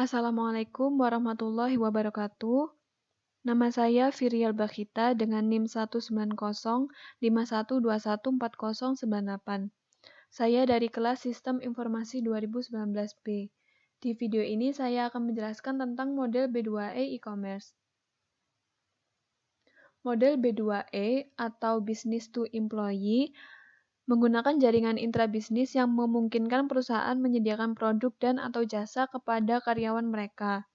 Assalamualaikum warahmatullahi wabarakatuh. Nama saya Virial Bakhita dengan NIM 19051214098. Saya dari kelas Sistem Informasi 2019B. Di video ini saya akan menjelaskan tentang model B2E e-commerce. Model B2E atau Business to Employee menggunakan jaringan intrabisnis yang memungkinkan perusahaan menyediakan produk dan atau jasa kepada karyawan mereka.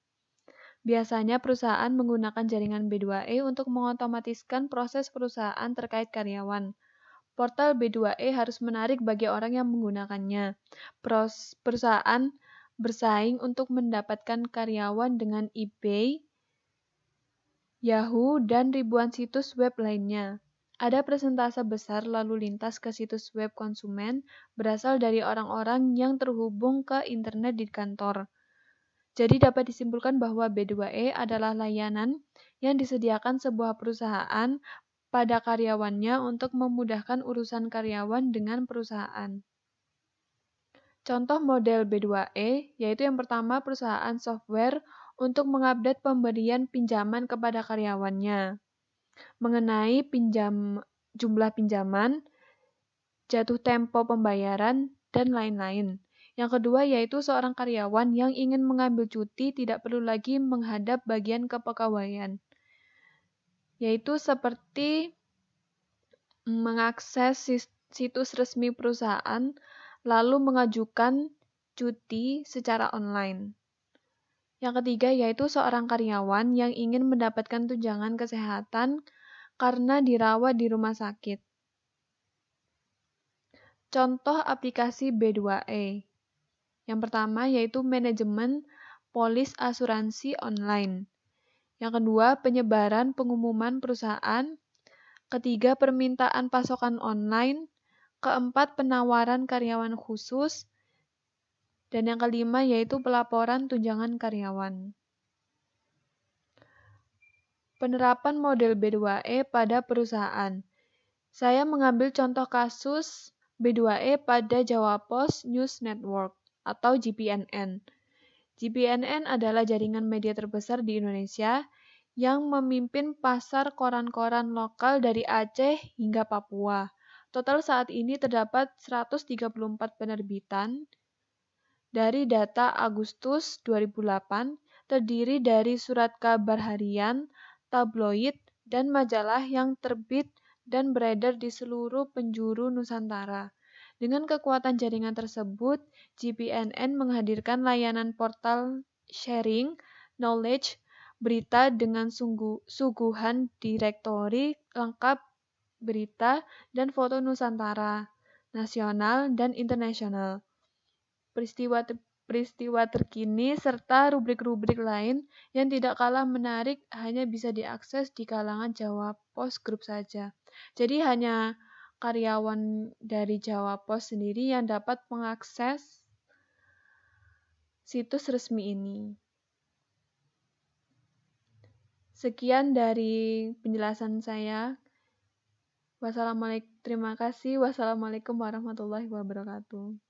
Biasanya perusahaan menggunakan jaringan B2E untuk mengotomatiskan proses perusahaan terkait karyawan. Portal B2E harus menarik bagi orang yang menggunakannya. Perusahaan bersaing untuk mendapatkan karyawan dengan eBay, Yahoo, dan ribuan situs web lainnya. Ada persentase besar lalu lintas ke situs web konsumen berasal dari orang-orang yang terhubung ke internet di kantor. Jadi dapat disimpulkan bahwa B2E adalah layanan yang disediakan sebuah perusahaan pada karyawannya untuk memudahkan urusan karyawan dengan perusahaan. Contoh model B2E yaitu yang pertama perusahaan software untuk mengupdate pemberian pinjaman kepada karyawannya mengenai jumlah pinjaman, jatuh tempo pembayaran, dan lain-lain. Yang kedua yaitu seorang karyawan yang ingin mengambil cuti tidak perlu lagi menghadap bagian kepegawaian, yaitu seperti mengakses situs resmi perusahaan lalu mengajukan cuti secara online. Yang ketiga yaitu seorang karyawan yang ingin mendapatkan tunjangan kesehatan karena dirawat di rumah sakit. Contoh aplikasi B2E. Yang pertama yaitu manajemen polis asuransi online. Yang kedua, penyebaran pengumuman perusahaan. Ketiga, permintaan pasokan online. Keempat, penawaran karyawan khusus. Dan yang kelima yaitu pelaporan tunjangan karyawan. Penerapan model B2E pada perusahaan. Saya mengambil contoh kasus B2E pada Jawa Post News Network atau JPNN. JPNN adalah jaringan media terbesar di Indonesia yang memimpin pasar koran-koran lokal dari Aceh hingga Papua. Total saat ini terdapat 134 penerbitan. Dari data Agustus 2008, terdiri dari surat kabar harian, tabloid, dan majalah yang terbit dan beredar di seluruh penjuru Nusantara. Dengan kekuatan jaringan tersebut, JPNN menghadirkan layanan portal sharing knowledge berita dengan suguhan direktori lengkap berita dan foto Nusantara, nasional dan internasional, peristiwa terkini, serta rubrik-rubrik lain yang tidak kalah menarik hanya bisa diakses di kalangan Jawa Post Group saja. Jadi hanya karyawan dari Jawa Post sendiri yang dapat mengakses situs resmi ini. Sekian dari penjelasan saya. Terima kasih. Wassalamualaikum warahmatullahi wabarakatuh.